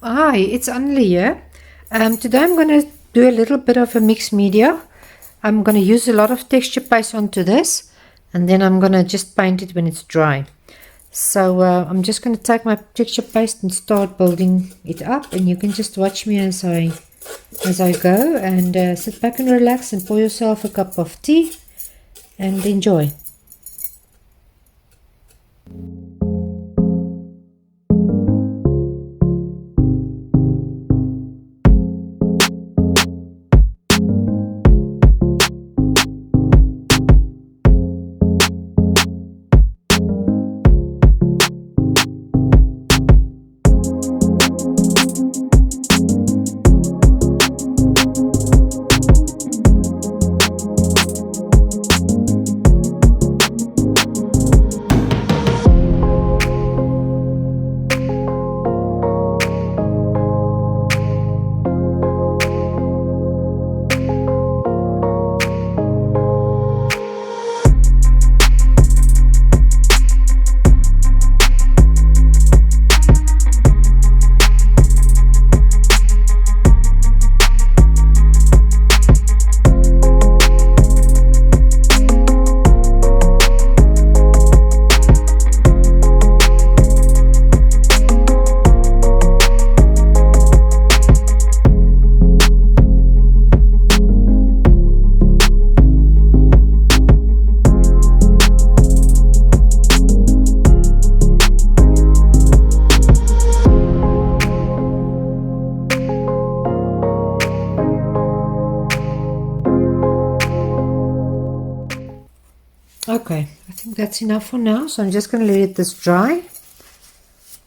Hi, it's Annelie here. Today I'm going to do a little bit of a mixed media. I'm going to use a lot of texture paste onto this, and then I'm going to just paint it when it's dry. So I'm just going to take my texture paste and start building it up, and you can just watch me as I go, and sit back and relax and pour yourself a cup of tea and enjoy. Okay, I think that's enough for now, so I'm just going to let this dry,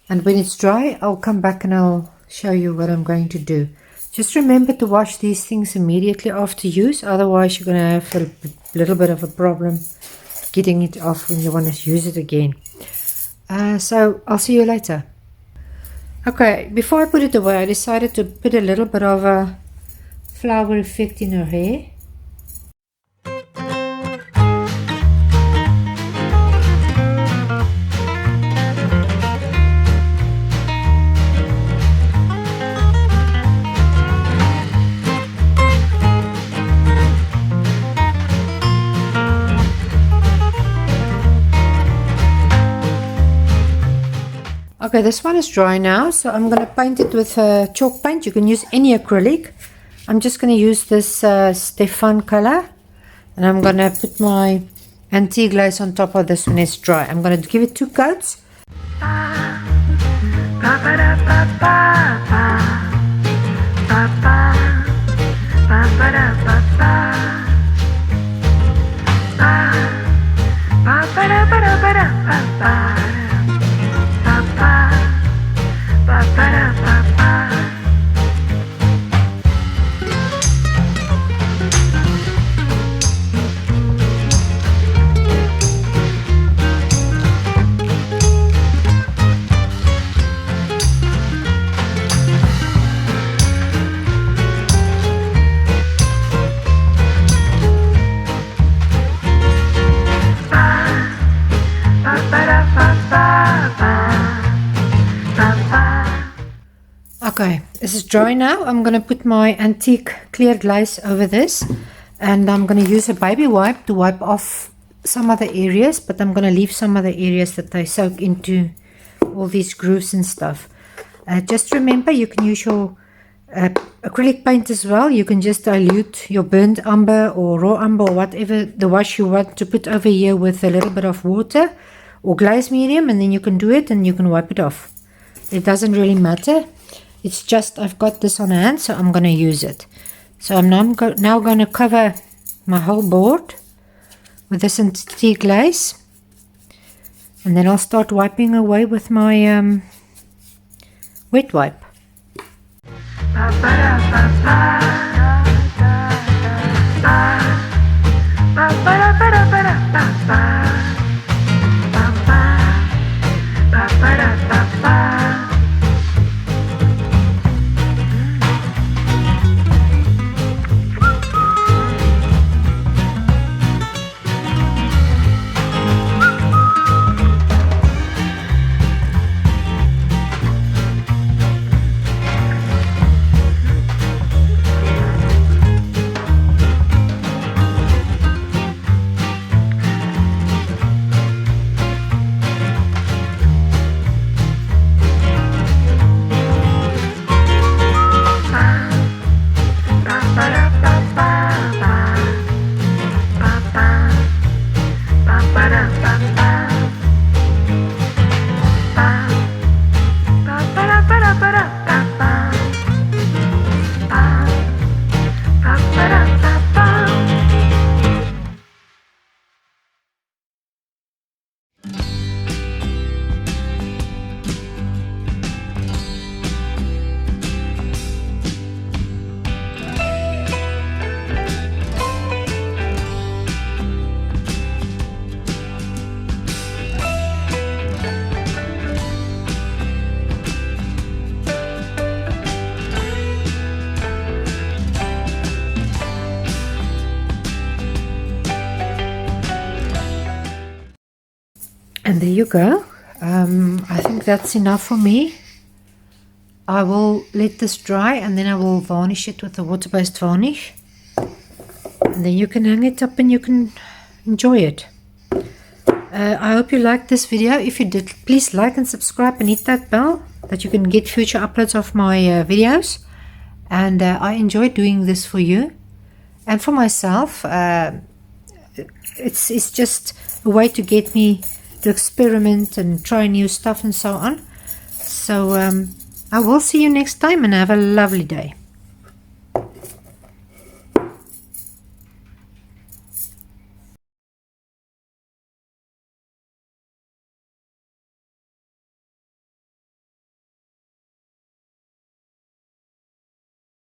and when it's dry I'll come back and I'll show you what I'm going to do. Just remember to wash these things immediately after use, otherwise you're going to have a little bit of a problem getting it off when you want to use it again. So I'll see you later. Okay, before I put it away I decided to put a little bit of a flower effect in her hair. Okay, this one is dry now, so I'm going to paint it with chalk paint. You can use any acrylic. I'm just going to use this Stefan color, and I'm going to put my antique glaze on top of this when it's dry. I'm going to give it 2 coats. Okay, this is dry now. I'm going to put my antique clear glaze over this, and I'm going to use a baby wipe to wipe off some of the areas, but I'm going to leave some of the areas that I soak into all these grooves and stuff. Just remember, you can use your acrylic paint as well. You can just dilute your burnt umber or raw umber or whatever the wash you want to put over here with a little bit of water or glaze medium, and then you can do it and you can wipe it off. It doesn't really matter. It's just I've got this on hand, so I'm going to use it. So I'm now going to cover my whole board with this antique glaze, and then I'll start wiping away with my wet wipe. And there you go. I think that's enough for me. I will let this dry and then I will varnish it with a water-based varnish. And then you can hang it up and you can enjoy it. I hope you liked this video. If you did, please like and subscribe and hit that bell that you can get future uploads of my videos. And I enjoy doing this for you and for myself. It's just a way to get me to experiment and try new stuff and so on. So I will see you next time and have a lovely day.